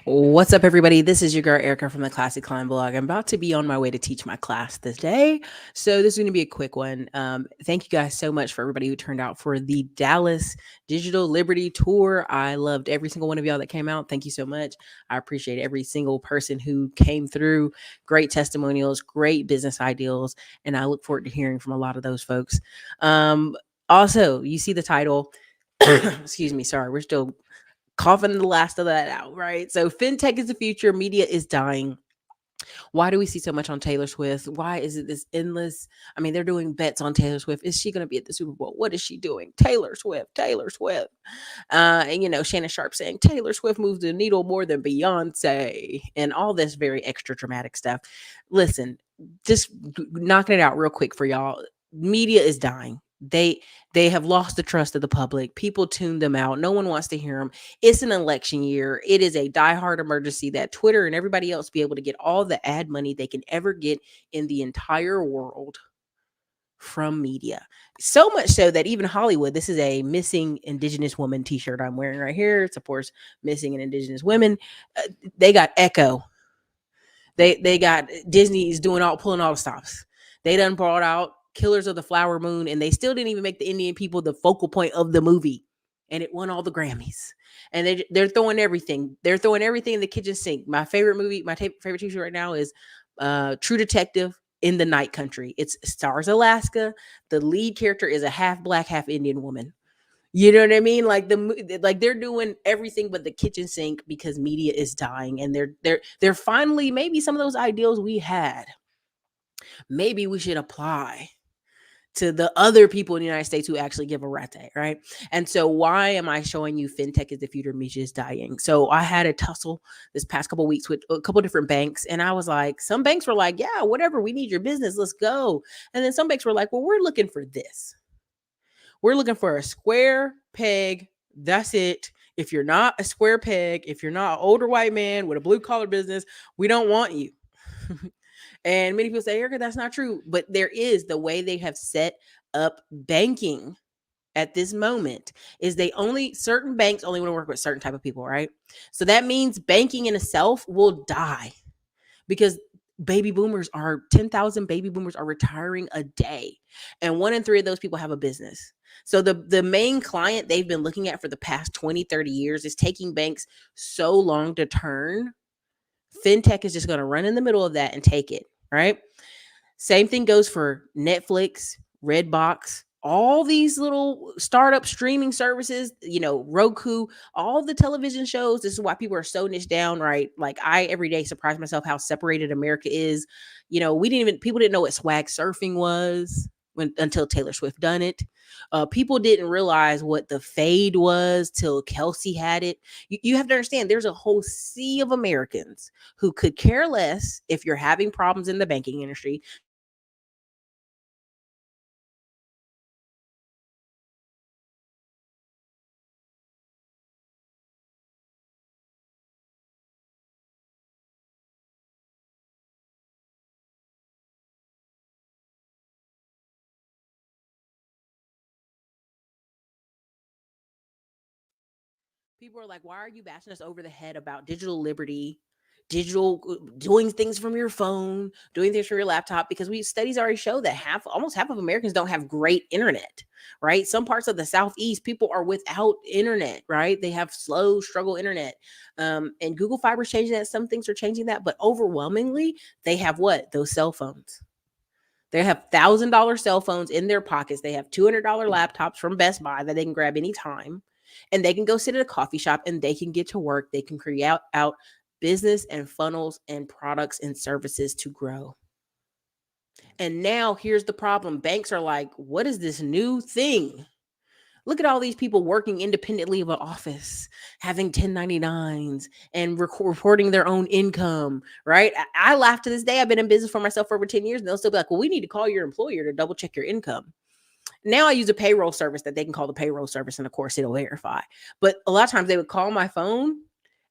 What's up, everybody? This is your girl Erica from the Classic Climb blog. I'm about to be on my way to teach my class this day, so this is going to be a quick one. Thank you guys so much for everybody who turned out for the Dallas Digital Liberty Tour. I loved every single one of y'all that came out. Thank you so much. I appreciate every single person who came through. Great testimonials, great business ideals, and I look forward to hearing from a lot of those folks. Also, you see the title. Excuse me. Sorry, we're still coughing the last of that out, right? So fintech is the future, media is dying. Why do we see so much on Taylor Swift? Why is it this endless? I mean, they're doing bets on Taylor Swift. Is she going to be at the Super Bowl? What is she doing? Taylor Swift, Taylor Swift. And Shannon Sharp saying Taylor Swift moves the needle more than Beyonce, and all this very extra dramatic stuff. Listen, just knocking it out real quick for y'all. Media is dying. They have lost the trust of the public. People tune them out. No one wants to hear them. It's an election year. It is a diehard emergency that Twitter and everybody else be able to get all the ad money they can ever get in the entire world from media. So much so that even Hollywood, this is a missing Indigenous woman t-shirt I'm wearing right here. It supports missing and Indigenous women. They got Echo. They got Disney's doing all pulling all the stops. They done brought out Killers of the Flower Moon, and they still didn't even make the Indian people the focal point of the movie. And it won all the Grammys. And they're throwing everything. They're throwing everything in the kitchen sink. My favorite movie, favorite TV show right now is True Detective in the Night Country. It's stars Alaska. The lead character is a half black, half Indian woman. You know what I mean? Like they're doing everything but the kitchen sink because media is dying, and they're finally maybe some of those ideals we had. Maybe we should apply to the other people in the United States who actually give a rat, right? And so why am I showing you fintech is the future, media is dying? So I had a tussle this past couple weeks with a couple different banks, and I was like, some banks were like, yeah, whatever, we need your business, let's go. And then some banks were like, well, we're looking for this. We're looking for a square peg. That's it. If you're not a square peg, if you're not an older white man with a blue collar business, we don't want you. And many people say, Ericka, that's not true. But there is the way they have set up banking at this moment is certain banks only want to work with certain type of people, right? So that means banking in itself will die because 10,000 baby boomers are retiring a day. And 1 in 3 of those people have a business. So the main client they've been looking at for the past 20, 30 years is taking banks so long to turn. Fintech is just going to run in the middle of that and take it, right? Same thing goes for Netflix, Redbox, all these little startup streaming services, Roku, all the television shows. This is why people are so niche down, right? Like I every day surprise myself how separated America is. People didn't know what swag surfing was until Taylor Swift done it. People didn't realize what the fade was till Kelsey had it. You have to understand there's a whole sea of Americans who could care less if you're having problems in the banking industry. People are like, why are you bashing us over the head about digital liberty, doing things from your phone, doing things from your laptop? Because studies already show that almost half of Americans don't have great internet, right? Some parts of the Southeast, people are without internet, right? They have slow struggle internet. And Google Fiber is changing that. Some things are changing that, but overwhelmingly, they have what? Those cell phones. They have $1,000 cell phones in their pockets. They have $200 laptops from Best Buy that they can grab anytime. And they can go sit at a coffee shop and they can get to work. They can create out business and funnels and products and services to grow. And now here's the problem. Banks are like, what is this new thing? Look at all these people working independently of an office, having 1099s and reporting their own income, right? I laugh to this day. I've been in business for myself for over 10 years, and they'll still be like, well, we need to call your employer to double check your income. Now I use a payroll service that they can call the payroll service, and of course it'll verify. But a lot of times they would call my phone,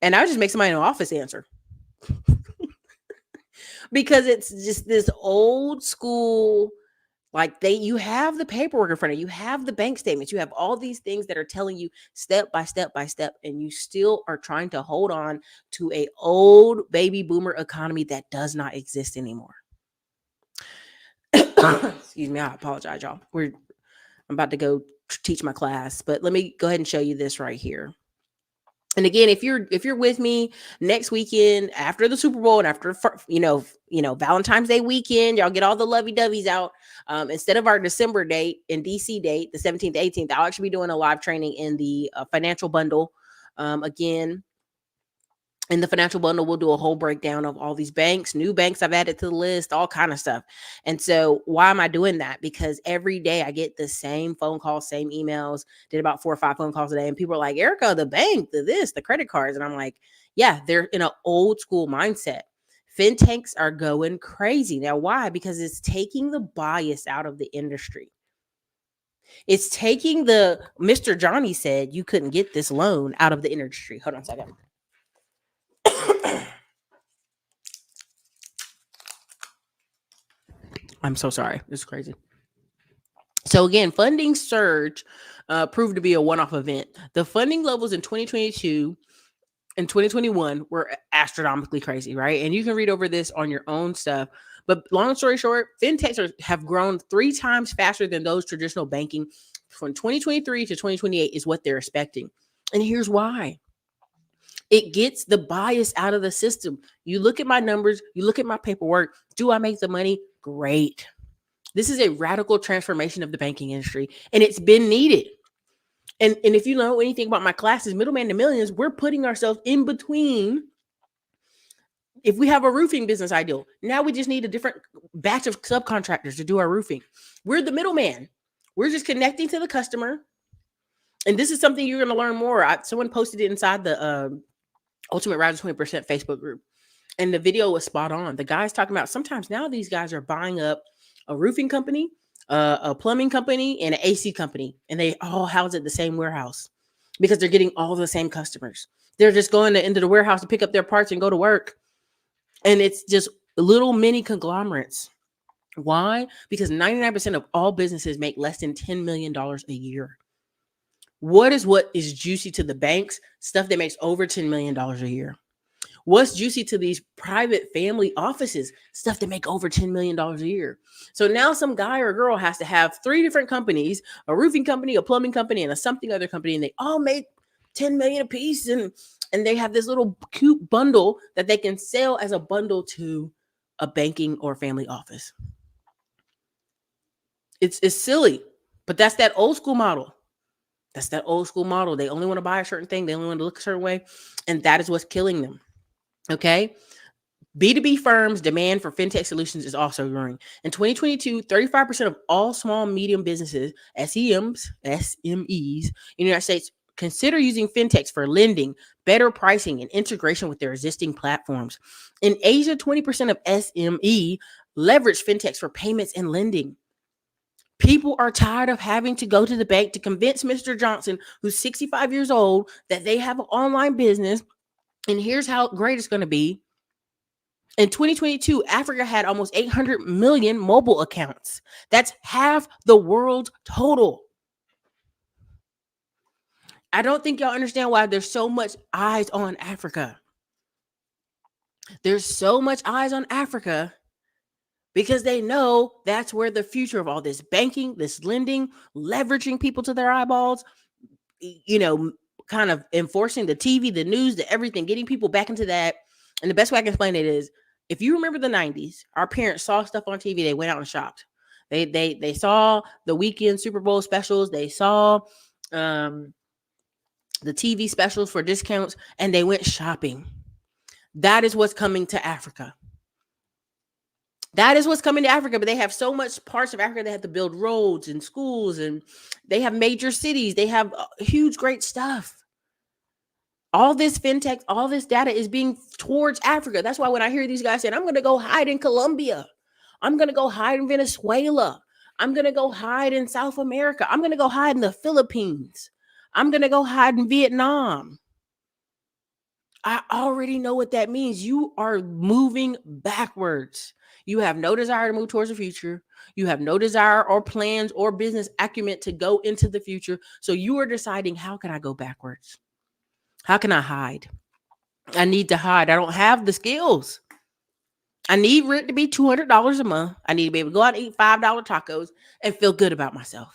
and I would just make somebody in the office answer. Because it's just this old school Like you have the paperwork in front of you, you have the bank statements, you have all these things that are telling you step by step by step, and you still are trying to hold on to a old baby boomer economy that does not exist anymore. Excuse me, I apologize, y'all. I'm about to go teach my class, but let me go ahead and show you this right here. And again, if you're with me next weekend after the Super Bowl and after Valentine's Day weekend, y'all get all the lovey doveys out. Instead of our December date and DC date, the 17th, 18th, I'll actually be doing a live training in the financial bundle. Again, in the financial bundle, we'll do a whole breakdown of all these banks, new banks I've added to the list, all kind of stuff. And so why am I doing that? Because every day I get the same phone calls, same emails, did about 4 or 5 phone calls a day. And people are like, Ericka, the bank, the credit cards. And I'm like, yeah, they're in an old school mindset. Fintechs are going crazy. Now, why? Because it's taking the bias out of the industry. It's taking the Mr. Johnny said you couldn't get this loan out of the industry. Hold on a second. I'm so sorry. This is crazy. So again, funding surge proved to be a one-off event. The funding levels in 2022 and 2021 were astronomically crazy, right? And you can read over this on your own stuff. But long story short, fintechs have grown 3 times faster than those traditional banking from 2023 to 2028 is what they're expecting. And here's why. It gets the bias out of the system. You look at my numbers, you look at my paperwork. Do I make the money? Great. This is a radical transformation of the banking industry, and it's been needed. And if you know anything about my classes, Middleman to Millions, we're putting ourselves in between. If we have a roofing business ideal, now we just need a different batch of subcontractors to do our roofing. We're the middleman. We're just connecting to the customer. And this is something you're going to learn more. Someone posted it inside the Ultimate Rise 20% Facebook group. And the video was spot on. The guy's talking about sometimes now these guys are buying up a roofing company, a plumbing company, and an AC company, and they all house at the same warehouse because they're getting all the same customers. They're just going into the warehouse to pick up their parts and go to work. And it's just little mini conglomerates. Why? Because 99% of all businesses make less than $10 million a year. What is juicy to the banks? Stuff that makes over $10 million a year. What's juicy to these private family offices? Stuff that make over $10 million a year. So now some guy or girl has to have 3 different companies, a roofing company, a plumbing company, and a something other company, and they all make 10 million a piece. And they have this little cute bundle that they can sell as a bundle to a banking or family office. It's silly, but that's that old school model. That's that old school model. They only want to buy a certain thing. They only want to look a certain way. And that is what's killing them. Okay. B2B firms' demand for fintech solutions is also growing. In 2022, 35% of all small and medium businesses, SMEs, in the United States, consider using fintechs for lending, better pricing, and integration with their existing platforms. In Asia, 20% of SME leverage fintechs for payments and lending. People are tired of having to go to the bank to convince Mr. Johnson, who's 65 years old, that they have an online business. And here's how great it's going to be. In 2022, Africa had almost 800 million mobile accounts. That's half the world total. I don't think y'all understand why there's so much eyes on Africa. There's so much eyes on Africa because they know that's where the future of all this banking, this lending, leveraging people to their eyeballs, kind of enforcing the TV, the news, the everything, getting people back into that. And the best way I can explain it is, if you remember the 90s, our parents saw stuff on TV, they went out and shopped. They saw the weekend Super Bowl specials, they saw the TV specials for discounts, and they went shopping. That is what's coming to Africa. That is what's coming to Africa, but they have so much parts of Africa. They have to build roads and schools, and they have major cities. They have huge, great stuff. All this fintech, all this data is being towards Africa. That's why when I hear these guys saying, I'm going to go hide in Colombia, I'm going to go hide in Venezuela, I'm going to go hide in South America, I'm going to go hide in the Philippines, I'm going to go hide in Vietnam, I already know what that means. You are moving backwards. You have no desire to move towards the future. You have no desire or plans or business acumen to go into the future. So you are deciding, how can I go backwards? How can I hide? I need to hide. I don't have the skills. I need rent to be $200 a month. I need to be able to go out and eat $5 tacos and feel good about myself.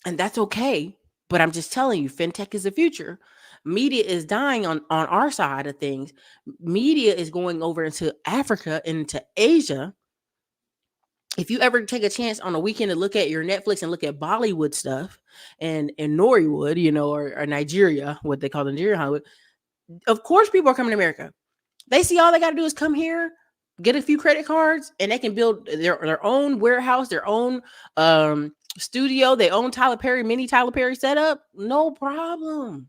And that's okay. But I'm just telling you, fintech is the future. Media is dying on our side of things. Media is going over into Africa, into Asia. If you ever take a chance on a weekend to look at your Netflix and look at Bollywood stuff and Nollywood, or Nigeria, what they call the Nigerian Hollywood, of course people are coming to America. They see all they got to do is come here, get a few credit cards, and they can build their own warehouse, their own studio, their own mini Tyler Perry setup. No problem.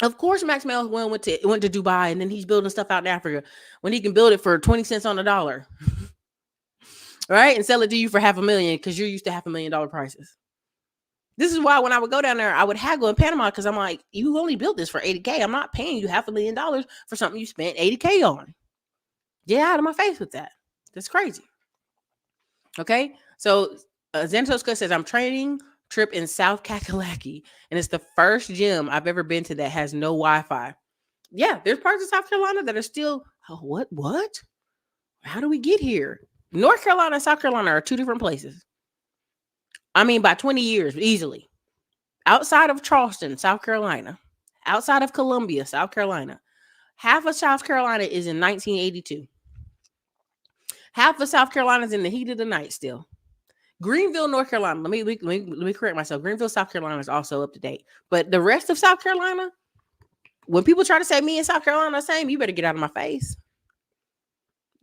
Of course, Max Melvin went to Dubai, and then he's building stuff out in Africa when he can build it for 20 cents on the dollar, right? And sell it to you for $500,000 because you're used to $500,000 prices. This is why when I would go down there, I would haggle in Panama because I'm like, you only built this for $80K. I'm not paying you $500,000 for something you spent $80K on. Get out of my face with that. That's crazy. Okay, so Xantoska says, I'm training trip in South Kakalaki, and it's the first gym I've ever been to that has no Wi-Fi. Yeah, there's parts of South Carolina that are still, what? How do we get here? North Carolina and South Carolina are two different places. I mean, by 20 years, easily. Outside of Charleston, South Carolina, outside of Columbia, South Carolina, half of South Carolina is in 1982. Half of South Carolina is in the heat of the night still. Greenville, North Carolina. Let me correct myself. Greenville, South Carolina is also up to date. But the rest of South Carolina, when people try to say me and South Carolina are the same, you better get out of my face.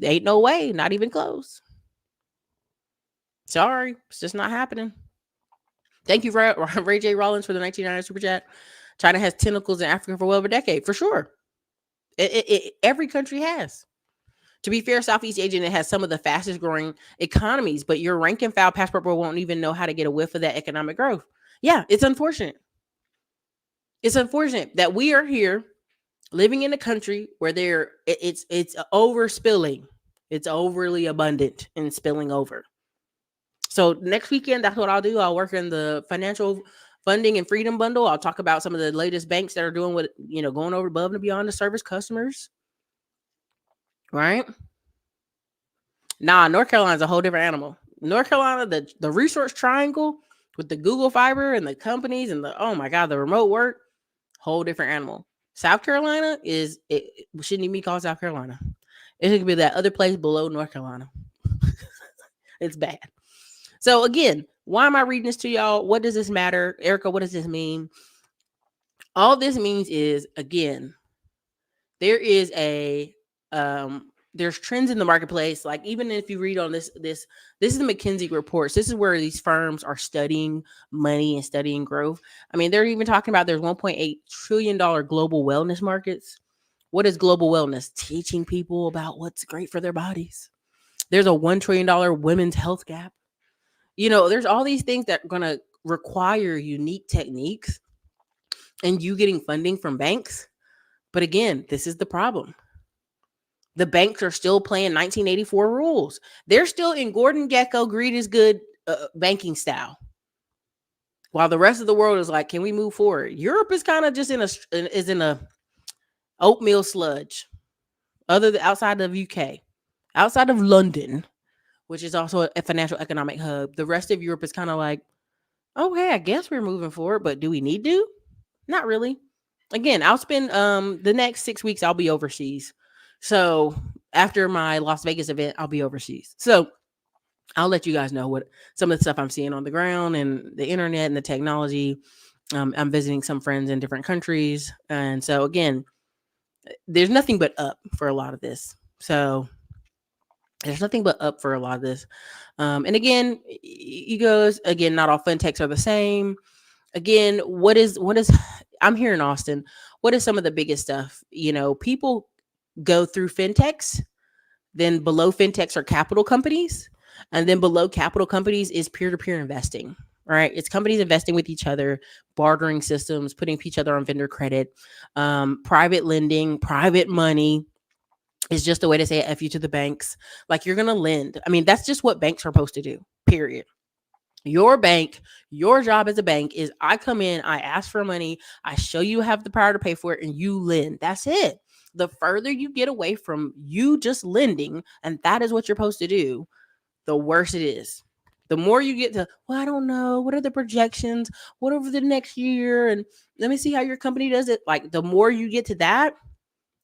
There ain't no way, not even close. Sorry, it's just not happening. Thank you, Ray J. Rollins, for the 1990 super chat. China has tentacles in Africa for well over a decade, for sure. Every country has. To be fair, Southeast Asia has some of the fastest growing economies, but your rank and file passport bro won't even know how to get a whiff of that economic growth. Yeah, it's unfortunate. It's unfortunate that we are here living in a country where it's overspilling. It's overly abundant and spilling over. So next weekend, that's what I'll do. I'll work in the financial funding and freedom bundle. I'll talk about some of the latest banks that are doing what, going over above and beyond to service customers. Right? Nah, North Carolina is a whole different animal. North Carolina, the resource triangle with the Google Fiber and the companies and oh my God, the remote work, whole different animal. South Carolina it shouldn't even be called South Carolina. It should be that other place below North Carolina. It's bad. So again, why am I reading this to y'all? What does this matter? Ericka, what does this mean? All this means is, again, there is there's trends in the marketplace. Like, even if you read on this is the McKinsey reports. This is where these firms are studying money and studying growth. I mean, they're even talking about there's $1.8 trillion global wellness markets. What is global wellness? Teaching people about what's great for their bodies. There's a $1 trillion women's health gap. There's all these things that are going to require unique techniques and you getting funding from banks. But again, this is the problem. The banks are still playing 1984 rules. They're still in Gordon Gekko, greed is good banking style. While the rest of the world is like, can we move forward? Europe is kind of just in a oatmeal sludge. Outside of UK, outside of London, which is also a financial economic hub, the rest of Europe is kind of like, okay, I guess we're moving forward, but do we need to? Not really. Again, I'll spend the next 6 weeks, I'll be overseas. So after my Las Vegas event, I'll be overseas. So I'll let you guys know what some of the stuff I'm seeing on the ground and the internet and the technology. I'm visiting some friends in different countries. And so again, there's nothing but up for a lot of this. So there's nothing but up for a lot of this. And again, not all fintechs are the same. Again, what is I'm here in Austin. What is some of the biggest stuff? People go through fintechs, then below fintechs are capital companies, and then below capital companies is peer-to-peer investing, right? It's companies investing with each other, bartering systems, putting each other on vendor credit, private lending, private money is just a way to say F you to the banks. Like you're going to lend. I mean, that's just what banks are supposed to do, period. Your bank, your job as a bank is I come in, I ask for money, I show you have the power to pay for it, and you lend. That's it. The further you get away from you just lending, and that is what you're supposed to do, the worse it is. The more you get to, well, I don't know, what are the projections? What over the next year? And let me see how your company does it. Like the more you get to that,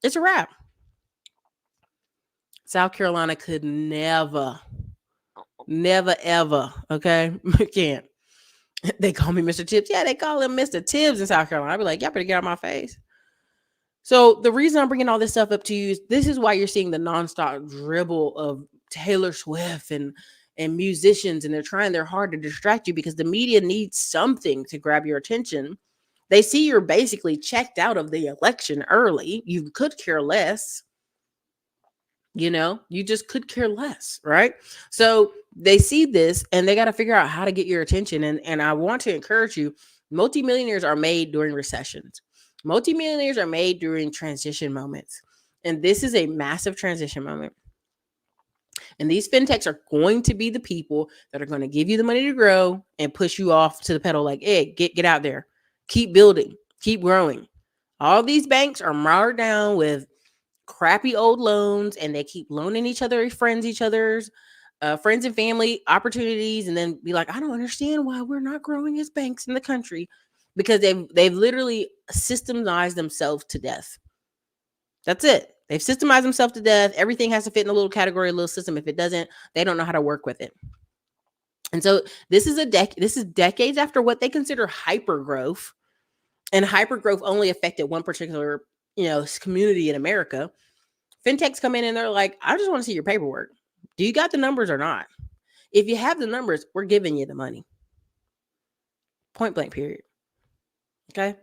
it's a wrap. South Carolina could never, never, ever. Okay. Can't. They call me Mr. Tibbs. Yeah, they call him Mr. Tibbs in South Carolina. I'd be like, y'all better get out of my face. So the reason I'm bringing all this stuff up to you is this is why you're seeing the nonstop dribble of Taylor Swift and musicians, and they're trying their hard to distract you because the media needs something to grab your attention. They see you're basically checked out of the election early. You could care less. You just could care less, right? So they see this and they got to figure out how to get your attention. And I want to encourage you, multimillionaires are made during recessions. Multimillionaires are made during transition moments. And this is a massive transition moment. And these fintechs are going to be the people that are going to give you the money to grow and push you off to the pedal like, hey, get out there. Keep building. Keep growing. All these banks are mired down with crappy old loans, and they keep loaning each other's friends and family opportunities, and then be like, I don't understand why we're not growing as banks in the country, because they've literally systemized themselves to death. That's it. They've systemized themselves to death. Everything has to fit in a little category, a little system. If it doesn't, they don't know how to work with it. And so this is decades after what they consider hyper growth, and hyper growth only affected one particular community in America. Fintechs come in and they're like, I just want to see your paperwork. Do you got the numbers or not? If you have the numbers, we're giving you the money. Point blank, period. Okay?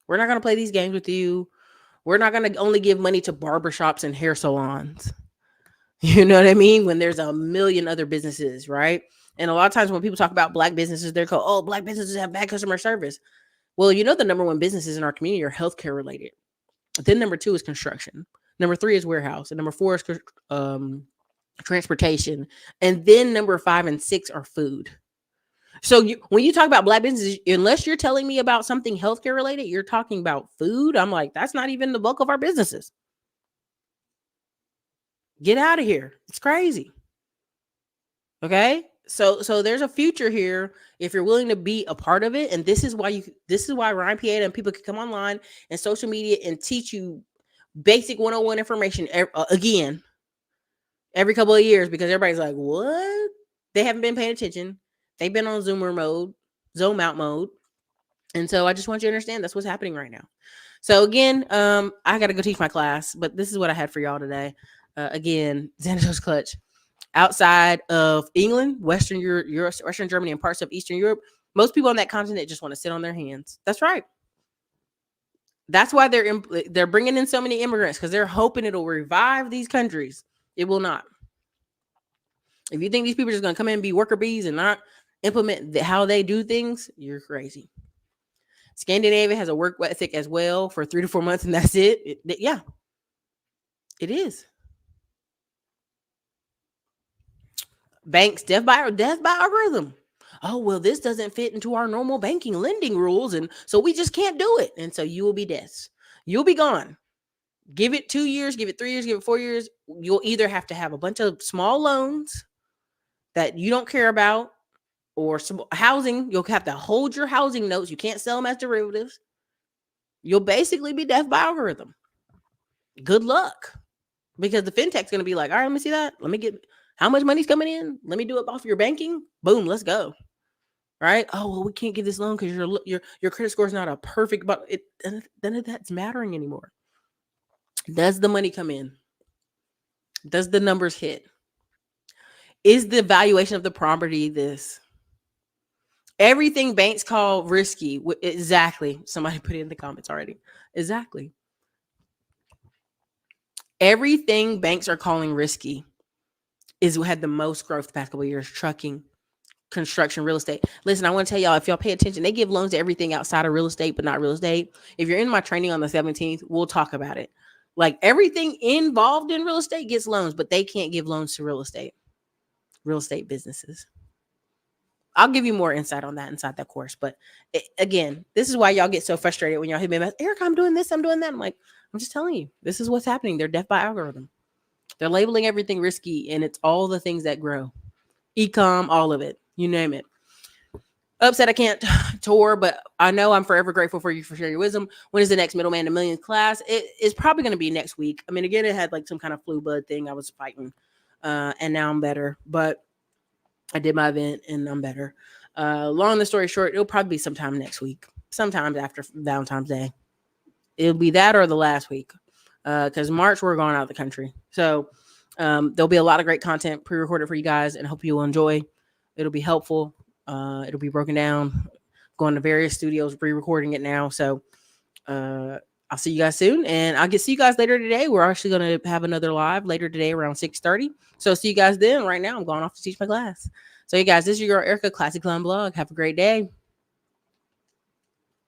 We're not going to play these games with you. We're not going to only give money to barbershops and hair salons. You know what I mean? When there's a million other businesses, right? And a lot of times when people talk about black businesses, they're called, oh, black businesses have bad customer service. Well, the number one businesses in our community are healthcare related. Then number 2 is construction. Number 3 is warehouse. And number 4 is transportation. And then number 5 and 6 are food. So when you talk about black businesses, unless you're telling me about something healthcare related, you're talking about food. I'm like, that's not even the bulk of our businesses. Get out of here. It's crazy. Okay. So there's a future here if you're willing to be a part of it. And this is why Ryan Pieta and people can come online and social media and teach you basic 101 information again every couple of years, because everybody's like, what? They haven't been paying attention. They've been on zone out mode. And so I just want you to understand that's what's happening right now. So again, I got to go teach my class, but this is what I had for y'all today. Again, Xanatos Clutch. Outside of England, Western Europe, Western Germany, and parts of Eastern Europe, most people on that continent just want to sit on their hands. That's right. That's why they're bringing in so many immigrants, because they're hoping it'll revive these countries. It will not. If you think these people are just going to come in and be worker bees and not implement how they do things, you're crazy. Scandinavia has a work ethic as well for 3 to 4 months, and that's it. Yeah, it is. Banks, death by algorithm. Oh, well, this doesn't fit into our normal banking lending rules, and so we just can't do it. And so you will be dead. You'll be gone. Give it 2 years, give it 3 years, give it 4 years. You'll either have to have a bunch of small loans that you don't care about, or some housing. You'll have to hold your housing notes. You can't sell them as derivatives. You'll basically be death by algorithm. Good luck. Because the fintech's going to be like, all right, let me see that. Let me get how much money's coming in. Let me do it off your banking. Boom, let's go. Right? Oh, well, we can't give this loan because your credit score is not a perfect, but then that's mattering anymore. Does the money come in? Does the numbers hit? Is the valuation of the property this? Everything banks call risky. Exactly. Somebody put it in the comments already. Exactly. Everything banks are calling risky is what had the most growth the past couple of years. Trucking, construction, real estate. Listen, I want to tell y'all, if y'all pay attention, they give loans to everything outside of real estate, but not real estate. If you're in my training on the 17th, we'll talk about it. Like everything involved in real estate gets loans, but they can't give loans to real estate businesses. I'll give you more insight on that inside that course. But again, this is why y'all get so frustrated when y'all hit me about, Ericka, I'm doing this, I'm doing that. I'm like, I'm just telling you, this is what's happening. They're deaf by algorithm. They're labeling everything risky, and it's all the things that grow. E-com, all of it, you name it. Upset I can't tour, but I know I'm forever grateful for you for sharing your wisdom. When is the next Middleman to Millions class? It is probably going to be next week. I mean, again, it had like some kind of flu bud thing I was fighting, and now I'm better. But I did my event, and I'm better. Long the story short, it'll probably be sometime next week, sometimes after Valentine's Day. It'll be that or the last week, because March we're going out of the country. So there'll be a lot of great content pre-recorded for you guys, and I hope you will enjoy. It'll be helpful. It'll be broken down, going to various studios, re-recording it now. So I'll see you guys soon, and I'll see you guys later today. We're actually going to have another live later today around 6:30. So see you guys then. Right now, I'm going off to teach my class. So you guys, this is your Ericka Classic Climb blog. Have a great day.